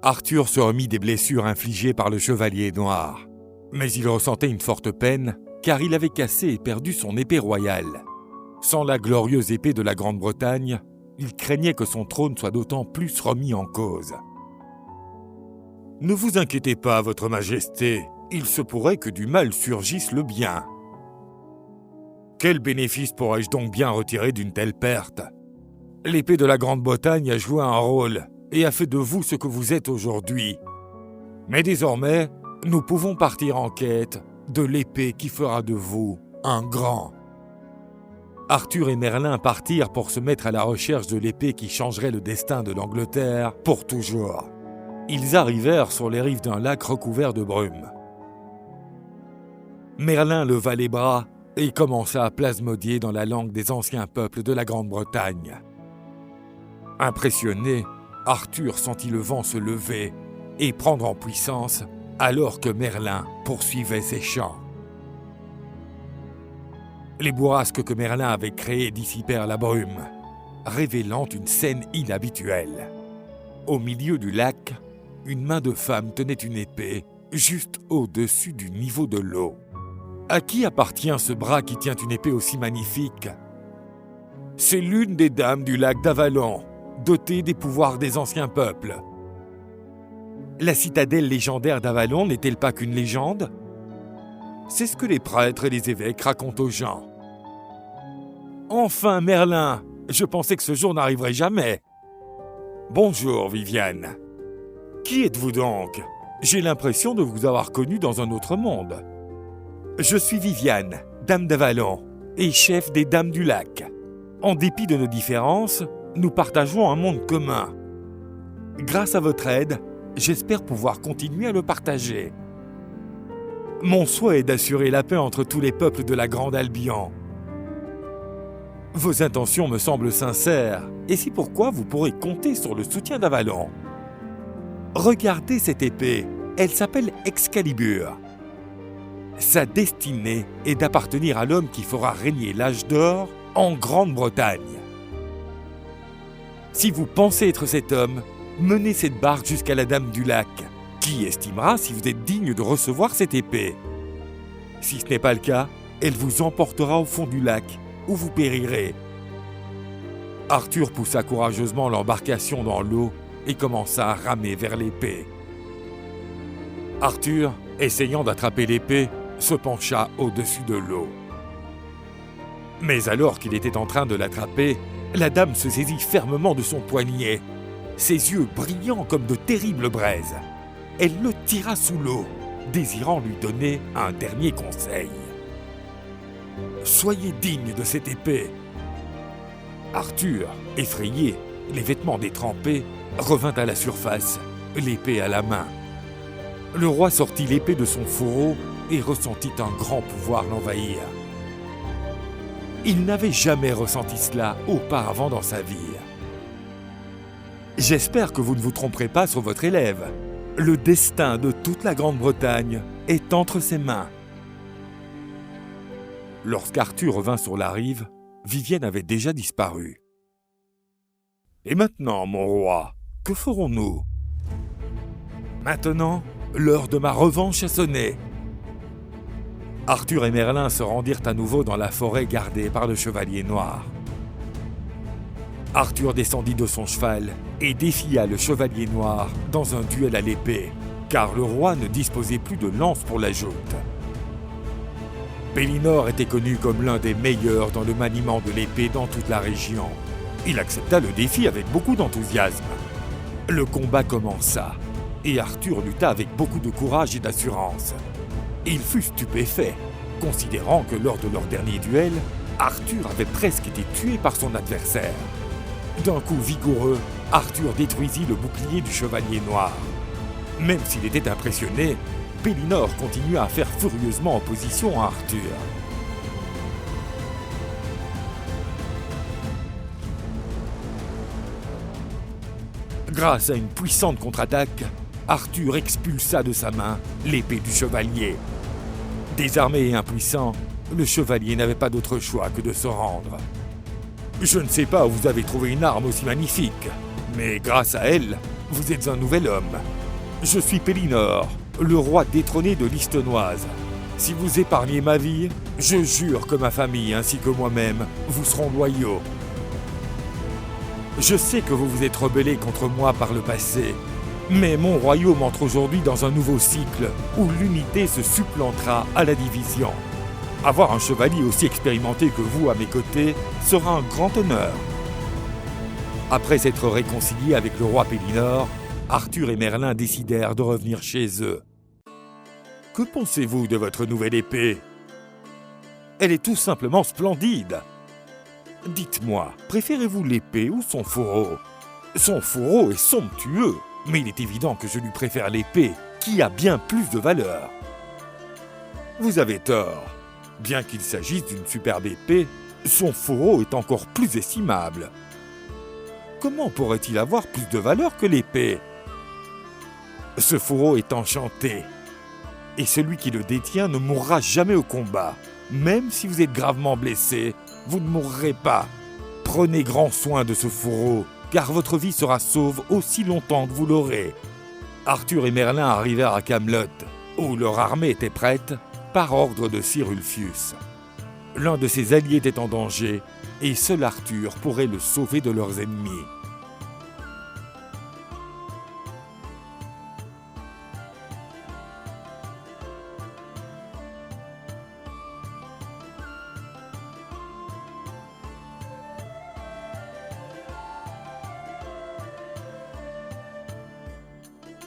Arthur se remit des blessures infligées par le chevalier noir. Mais il ressentait une forte peine, car il avait cassé et perdu son épée royale. Sans la glorieuse épée de la Grande-Bretagne, il craignait que son trône soit d'autant plus remis en cause. « Ne vous inquiétez pas, votre majesté, il se pourrait que du mal surgisse le bien. » Quel bénéfice pourrais-je donc bien retirer d'une telle perte ? L'épée de la Grande-Bretagne a joué un rôle et a fait de vous ce que vous êtes aujourd'hui. Mais désormais, nous pouvons partir en quête de l'épée qui fera de vous un grand. Arthur et Merlin partirent pour se mettre à la recherche de l'épée qui changerait le destin de l'Angleterre pour toujours. Ils arrivèrent sur les rives d'un lac recouvert de brume. Merlin leva les bras et commença à plasmodier dans la langue des anciens peuples de la Grande-Bretagne. Impressionné, Arthur sentit le vent se lever et prendre en puissance alors que Merlin poursuivait ses chants. Les bourrasques que Merlin avait créées dissipèrent la brume, révélant une scène inhabituelle. Au milieu du lac, une main de femme tenait une épée juste au-dessus du niveau de l'eau. À qui appartient ce bras qui tient une épée aussi magnifique ? C'est l'une des dames du lac d'Avalon, dotée des pouvoirs des anciens peuples. La citadelle légendaire d'Avalon n'est-elle pas qu'une légende ? C'est ce que les prêtres et les évêques racontent aux gens. Enfin, Merlin, je pensais que ce jour n'arriverait jamais. Bonjour, Viviane. Qui êtes-vous donc ? J'ai l'impression de vous avoir connu dans un autre monde. Je suis Viviane, dame d'Avalon, et chef des Dames du Lac. En dépit de nos différences, nous partageons un monde commun. Grâce à votre aide, j'espère pouvoir continuer à le partager. Mon souhait est d'assurer la paix entre tous les peuples de la Grande Albion. Vos intentions me semblent sincères, et c'est pourquoi vous pourrez compter sur le soutien d'Avalon. Regardez cette épée, elle s'appelle Excalibur. Sa destinée est d'appartenir à l'homme qui fera régner l'âge d'or en Grande-Bretagne. Si vous pensez être cet homme, menez cette barque jusqu'à la Dame du Lac, qui estimera si vous êtes digne de recevoir cette épée. Si ce n'est pas le cas, elle vous emportera au fond du lac, où vous périrez. Arthur poussa courageusement l'embarcation dans l'eau et commença à ramer vers l'épée. Arthur, essayant d'attraper l'épée, se pencha au-dessus de l'eau. Mais alors qu'il était en train de l'attraper, la dame se saisit fermement de son poignet, ses yeux brillants comme de terribles braises. Elle le tira sous l'eau, désirant lui donner un dernier conseil. « Soyez digne de cette épée !» Arthur, effrayé, les vêtements détrempés, revint à la surface, l'épée à la main. Le roi sortit l'épée de son fourreau et ressentit un grand pouvoir l'envahir. Il n'avait jamais ressenti cela auparavant dans sa vie. « J'espère que vous ne vous tromperez pas sur votre élève. Le destin de toute la Grande-Bretagne est entre ses mains. » Lorsqu'Arthur revint sur la rive, Viviane avait déjà disparu. « Et maintenant, mon roi, que ferons-nous ? » Maintenant, l'heure de ma revanche a sonné. Arthur et Merlin se rendirent à nouveau dans la forêt gardée par le chevalier noir. Arthur descendit de son cheval et défia le chevalier noir dans un duel à l'épée, car le roi ne disposait plus de lance pour la joute. Pellinore était connu comme l'un des meilleurs dans le maniement de l'épée dans toute la région. Il accepta le défi avec beaucoup d'enthousiasme. Le combat commença, et Arthur lutta avec beaucoup de courage et d'assurance. Il fut stupéfait, considérant que lors de leur dernier duel, Arthur avait presque été tué par son adversaire. D'un coup vigoureux, Arthur détruisit le bouclier du chevalier noir. Même s'il était impressionné, Pellinore continua à faire furieusement opposition à Arthur. Grâce à une puissante contre-attaque, Arthur expulsa de sa main l'épée du chevalier. Désarmé et impuissant, le chevalier n'avait pas d'autre choix que de se rendre. « Je ne sais pas où vous avez trouvé une arme aussi magnifique, mais grâce à elle, vous êtes un nouvel homme. Je suis Pélinore, le roi détrôné de l'Istenoise. Si vous épargnez ma vie, je jure que ma famille ainsi que moi-même vous seront loyaux. Je sais que vous vous êtes rebellés contre moi par le passé, mais mon royaume entre aujourd'hui dans un nouveau cycle où l'unité se supplantera à la division. Avoir un chevalier aussi expérimenté que vous à mes côtés sera un grand honneur. Après s'être réconciliés avec le roi Pélinore, Arthur et Merlin décidèrent de revenir chez eux. Que pensez-vous de votre nouvelle épée? Elle est tout simplement splendide. Dites-moi, préférez-vous l'épée ou son fourreau? Son fourreau est somptueux, mais il est évident que je lui préfère l'épée, qui a bien plus de valeur. Vous avez tort. Bien qu'il s'agisse d'une superbe épée, son fourreau est encore plus estimable. Comment pourrait-il avoir plus de valeur que l'épée? Ce fourreau est enchanté, et celui qui le détient ne mourra jamais au combat. Même si vous êtes gravement blessé, vous ne mourrez pas. Prenez grand soin de ce fourreau, car votre vie sera sauve aussi longtemps que vous l'aurez. Arthur et Merlin arrivèrent à Camelot, où leur armée était prête, par ordre de Sir Ulfius. L'un de ses alliés était en danger, et seul Arthur pourrait le sauver de leurs ennemis.